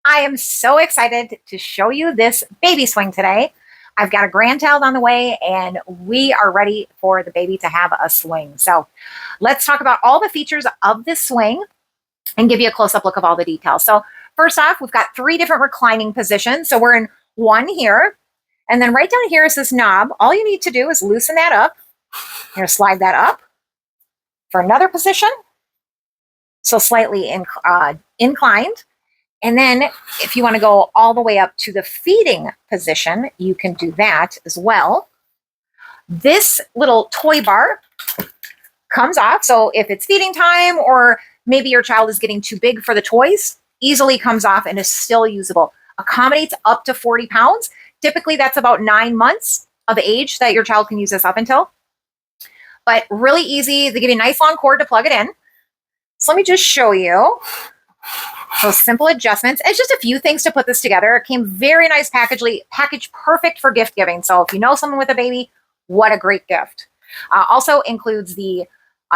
I am so excited to show you this baby swing today. I've got a grandchild on the way and we are ready for the baby to have a swing. So let's talk about all the features of this swing and give you a close-up look of all the details. So first off, we've got 3 different reclining positions. So we're in one here, and then right down here is this knob. All you need to do is loosen that up. You're gonna slide that up for another position. So slightly inclined. And then if you want to go all the way up to the feeding position, you can do that as well. This little toy bar comes off. So if it's feeding time or maybe your child is getting too big for the toys, easily comes off and is still usable. Accommodates up to 40 pounds. Typically that's about 9 months of age that your child can use this up until. But really easy. They give you a nice long cord to plug it in. So let me just show you those simple adjustments. It's just a few things to put this together. It came very nice packaged perfect for gift giving. So if you know someone with a baby, what a great gift. Also includes the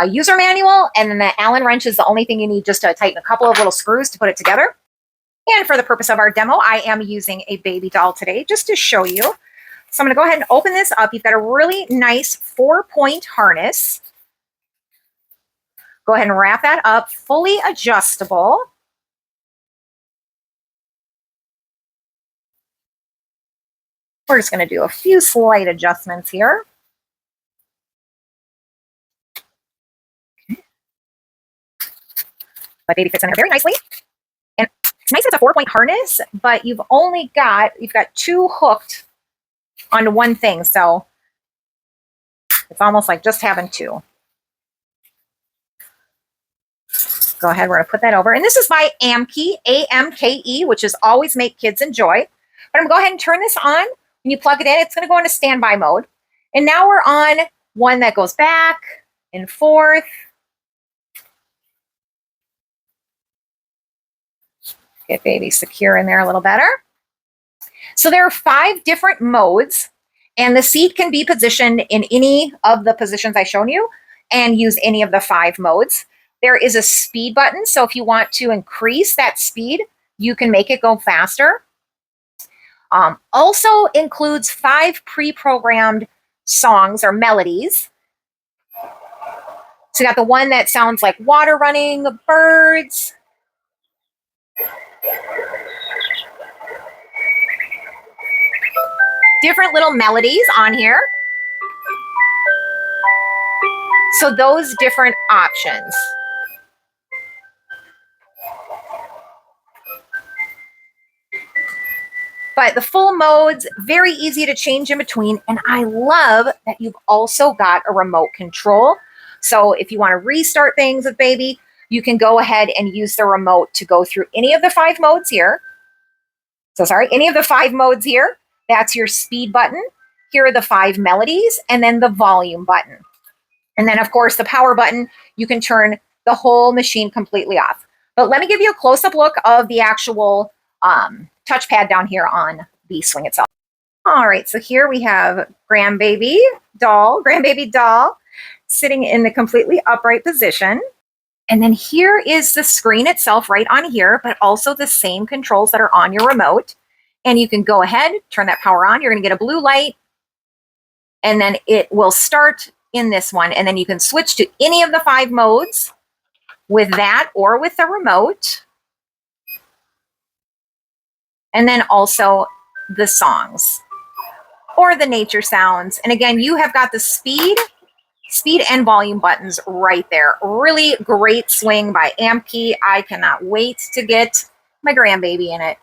user manual, and then the Allen wrench is the only thing you need just to tighten a couple of little screws to put it together. And for the purpose of our demo, I am using a baby doll today just to show you. So I'm going to go ahead and open this up. You've got a really nice 4-point harness. Go ahead and wrap that up, fully adjustable. We're just going to do a few slight adjustments here. Okay. My baby fits in there very nicely. And it's nice it's a 4-point harness, but you've got 2 hooked onto one thing. So it's almost like just having 2. Go ahead, we're going to put that over. And this is by AMKE, A-M-K-E, which is always make kids enjoy. But I'm going to go ahead and turn this on. When you plug it in, it's going to go into standby mode. And now we're on one that goes back and forth. Get baby secure in there a little better. So there are 5 different modes, and the seat can be positioned in any of the positions I've shown you and use any of the 5 modes. There is a speed button, so if you want to increase that speed, you can make it go faster. Also includes 5 pre-programmed songs or melodies. So you got the one that sounds like water running, birds. Different little melodies on here. So those different options. But the full modes, very easy to change in between. And I love that you've also got a remote control. So if you want to restart things with baby, you can go ahead and use the remote to go through any of the 5 modes here. Any of the 5 modes here. That's your speed button. Here are the 5 melodies, and then the volume button. And then, of course, the power button, you can turn the whole machine completely off. But let me give you a close-up look of the actual touchpad down here on the swing itself. All right, so here we have grandbaby doll sitting in the completely upright position. And then here is the screen itself right on here, but also the same controls that are on your remote. And you can go ahead, turn that power on. You're going to get a blue light, and then it will start in this one. And then you can switch to any of the 5 modes with that or with the remote. And then also the songs or the nature sounds. And again, you have got the speed and volume buttons right there. Really great swing by AMKE. I cannot wait to get my grandbaby in it.